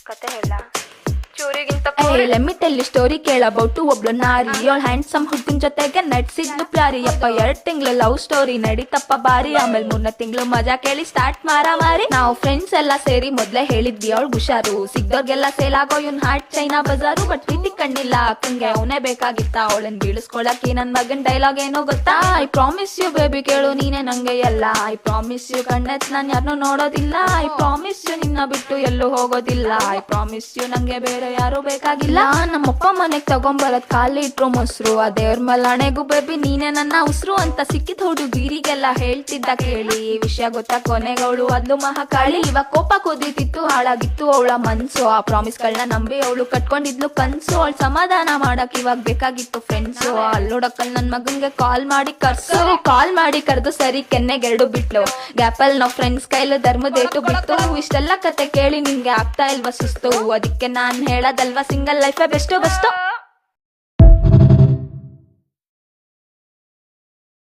ಕತೆ ಹೇಳ ಚೂರಿಗಿಂತ let me tell you story ಕೇಳ ಅಬೌಟ್ ಒಬ್ಳು ನಾರಿ ಅವಳ ಹ್ಯಾಂಡ್ಸಮ್ ಹುಡುಗನ ಜೊತೆಗೆ ನಡ್ಸಿದ್ಲು ಪ್ಲಾರಿ ಅಪ್ಪ 2 ತಿಂಗಳು ಲವ್ ಸ್ಟೋರಿ ನಡೀತಪ್ಪ ಬಾರಿ ಆಮೇಲೆ 3 ತಿಂಗಳು ಮಜಾ ಕೇಳಿ ಸ್ಟಾರ್ಟ್ ಮಾರಿ ನಾವು ಫ್ರೆಂಡ್ಸ್ ಎಲ್ಲ ಸೇರಿ ಮೊದ್ಲೇ ಹೇಳಿದ್ವಿ ಅವಳು ಹುಷಾರು ಸಿಗ್ದವ್ರಿಗೆಲ್ಲ ಸೇಲ್ ಆಗೋ ಇವ್ನ್ ಹಾರ್ಟ್ ಚೈನಾ ಬಜಾರು ಬಟ್ ಪ್ರೀತಿ ಕಣ್ಣಿಲ್ಲ ಅಕ್ಕಂಗೆ ಅವನೇ ಬೇಕಾಗಿತ್ತ ಅವಳನ್ ಬೀಳಿಸ್ಕೊಳಕ್ಕೆ ನನ್ ಮಗನ್ ಡೈಲಾಗ್ ಏನೋ ಗೊತ್ತಾ ಐ ಪ್ರಾಮಿಸ್ ಯು ಬೇಬಿ ಕೇಳು ನೀನೆ ನಂಗೆ ಎಲ್ಲ ಐ ಪ್ರಾಮಿಸ್ ಯು ಕಣ್ಣೆತ್ ನಾನ್ ಯಾರನ್ನೂ ನೋಡೋದಿಲ್ಲ ಐ ಪ್ರಾಮಿಸ್ ಯು ನಿನ್ನ ಬಿಟ್ಟು ಎಲ್ಲೂ ಹೋಗೋದಿಲ್ಲ ಐ ಪ್ರಾಮಿಸ್ ಯು ನಂಗೆ ಬೇರೆ ಯಾರು ಬೇಕಾಗಿಲ್ಲ ನಮ್ಮಪ್ಪ ಮನೆಗ್ ತಗೊಂಬರದ್ ಖಾಲಿ ಇಟ್ರು ಮೊಸರು ಆ ದೇವ್ರ ಮಲಾಣೆಗೂ ಬೇಬಿ ನೀನೆ ನನ್ನ ಉಸ್ರು ಅಂತ ಸಿಕ್ಕಿದ್ ಹುಡುಗೀರಿಗೆಲ್ಲ ಹೇಳ್ತಿದ್ದ ಕೇಳಿ ಈ ವಿಷಯ ಗೊತ್ತಾ ಕೊನೆಗವಳು ಅದ್ಲು ಮಹಾಕಾಳಿ ಇವಾಗ ಕೋಪ ಕುದೀತಿತ್ತು ಹಾಳಾಗಿತ್ತು ಅವಳ ಮನ್ಸು ಆ ಪ್ರಾಮಿಸ್ ಗಳನ್ನ ನಂಬಿ ಅವಳು ಕಟ್ಕೊಂಡಿದ್ಲು ಕನ್ಸು ಅವಳು ಸಮಾಧಾನ ಮಾಡಕ್ ಇವಾಗ ಬೇಕಾಗಿತ್ತು ಫ್ರೆಂಡ್ಸು ಅಲ್ಲೋಡಕ್ಕಲ್ ನನ್ ಮಗನ್ಗೆ ಕಾಲ್ ಮಾಡಿ ಕರೆದು ಸರಿ ಕೆನ್ನೆಗೆರಡು ಬಿಟ್ಲು ಗ್ಯಾಪಲ್ ನಾವ್ ಫ್ರೆಂಡ್ಸ್ ಕೈಲು ಧರ್ಮದೇಟು ಬಿಟ್ಟು ಇಷ್ಟೆಲ್ಲ ಕತೆ ಕೇಳಿ ನಿಂಗೆ ಆಗ್ತಾ ಇಲ್ವಾ ಸುಸ್ತು ಅದಕ್ಕೆ ನಾನ್ ಹೇಳದಲ್ವಾ ಸಿಂಗಲ್ ಲೈಫ್ ಬೆಸ್ಟ್